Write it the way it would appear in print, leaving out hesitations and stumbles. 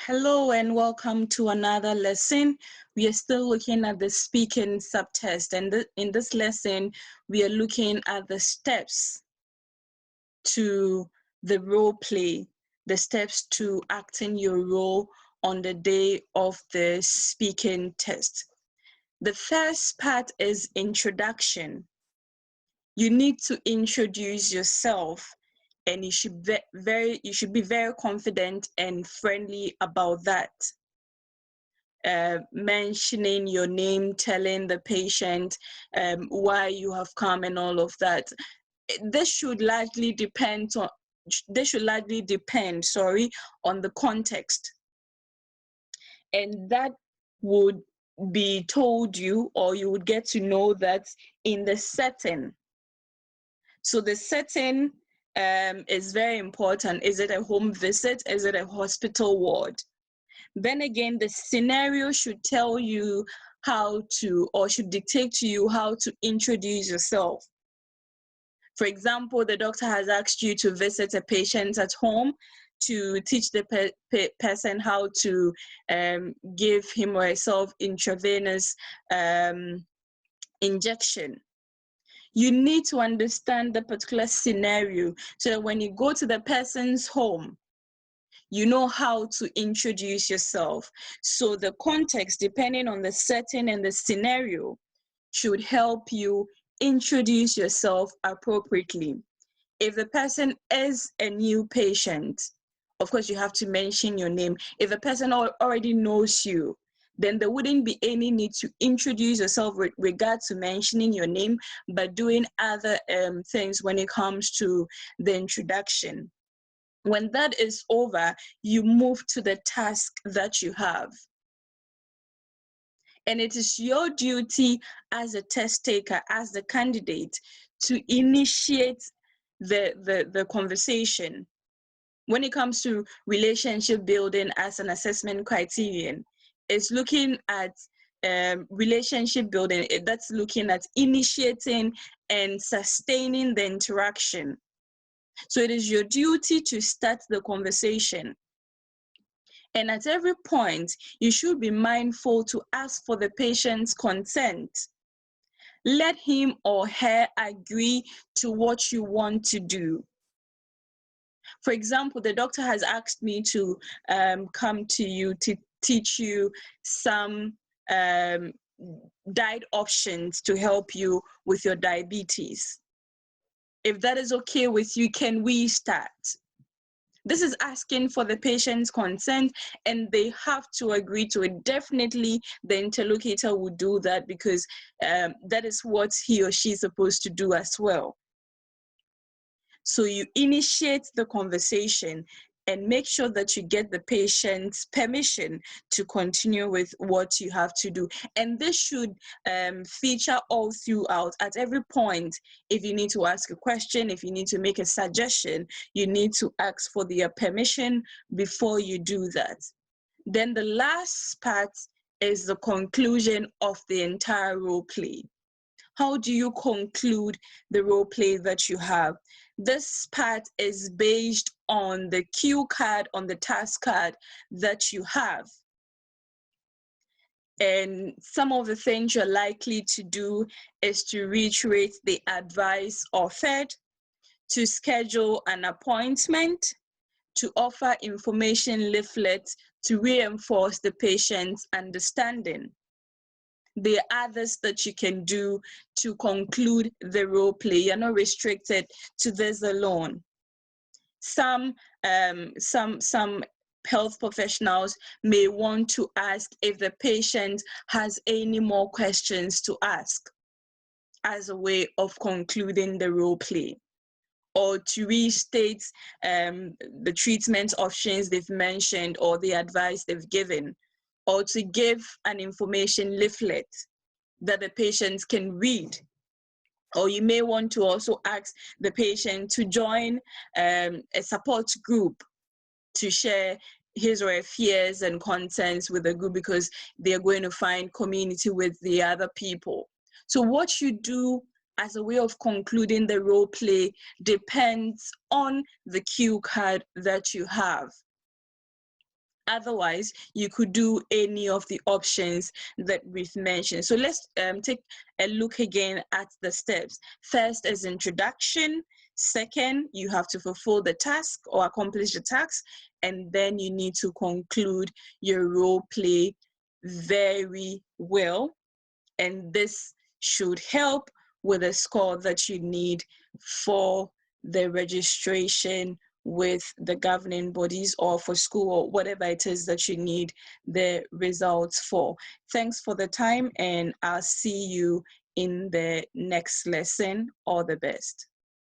Hello and welcome to another lesson. We are still looking at the speaking subtest, and in this lesson, we are looking at the steps to the role play, the steps to acting your role on the day of the speaking test. The first part is introduction. You need to introduce yourself, and you should be very confident and friendly about that. Mentioning your name, telling the patient why you have come and all of that. This should largely depend on the context, and that would be told you, or you would get to know that in the setting. So the setting is very important. Is it a home visit? Is it a hospital ward? Then again, the scenario should tell you how to, or should dictate to you how to introduce yourself. For example, the doctor has asked you to visit a patient at home to teach the person how to give him or herself intravenous injection. You need to understand the particular scenario so that when you go to the person's home, you know how to introduce yourself. So the context, depending on the setting and the scenario, should help you introduce yourself appropriately. If the person is a new patient, of course, you have to mention your name. If the person already knows you, then there wouldn't be any need to introduce yourself with regard to mentioning your name, but doing other things when it comes to the introduction. When that is over, you move to the task that you have. And it is your duty as a test taker, as the candidate, to initiate the conversation. When it comes to relationship building as an assessment criterion, it's looking at relationship building. That's looking at initiating and sustaining the interaction. So it is your duty to start the conversation. And at every point, you should be mindful to ask for the patient's consent. Let him or her agree to what you want to do. For example, the doctor has asked me to come to you to teach you some diet options to help you with your diabetes. If that is okay with you, can we start? This is asking for the patient's consent, and they have to agree to it. Definitely, the interlocutor will do that because that is what he or she is supposed to do as well. So you initiate the conversation and make sure that you get the patient's permission to continue with what you have to do. And this should feature all throughout. At every point, if you need to ask a question, if you need to make a suggestion, you need to ask for their permission before you do that. Then the last part is the conclusion of the entire role play. How do you conclude the role play that you have? This part is based on the cue card, on the task card that you have. And some of the things you're likely to do is to reiterate the advice offered, to schedule an appointment, to offer information leaflets to reinforce the patient's understanding. There are others that you can do to conclude the role play. You're not restricted to this alone. Some health professionals may want to ask if the patient has any more questions to ask as a way of concluding the role play, or to restate the treatment options they've mentioned or the advice they've given, or to give an information leaflet that the patients can read. Or you may want to also ask the patient to join a support group to share his or her fears and concerns with the group, because they're going to find community with the other people. So what you do as a way of concluding the role play depends on the cue card that you have. Otherwise, you could do any of the options that we've mentioned. So let's take a look again at the steps. First is introduction. Second, you have to fulfill the task or accomplish the task. And then you need to conclude your role play very well. And this should help with the score that you need for the registration with the governing bodies or for school or whatever it is that you need the results for. Thanks for the time, and I'll see you in the next lesson. All the best.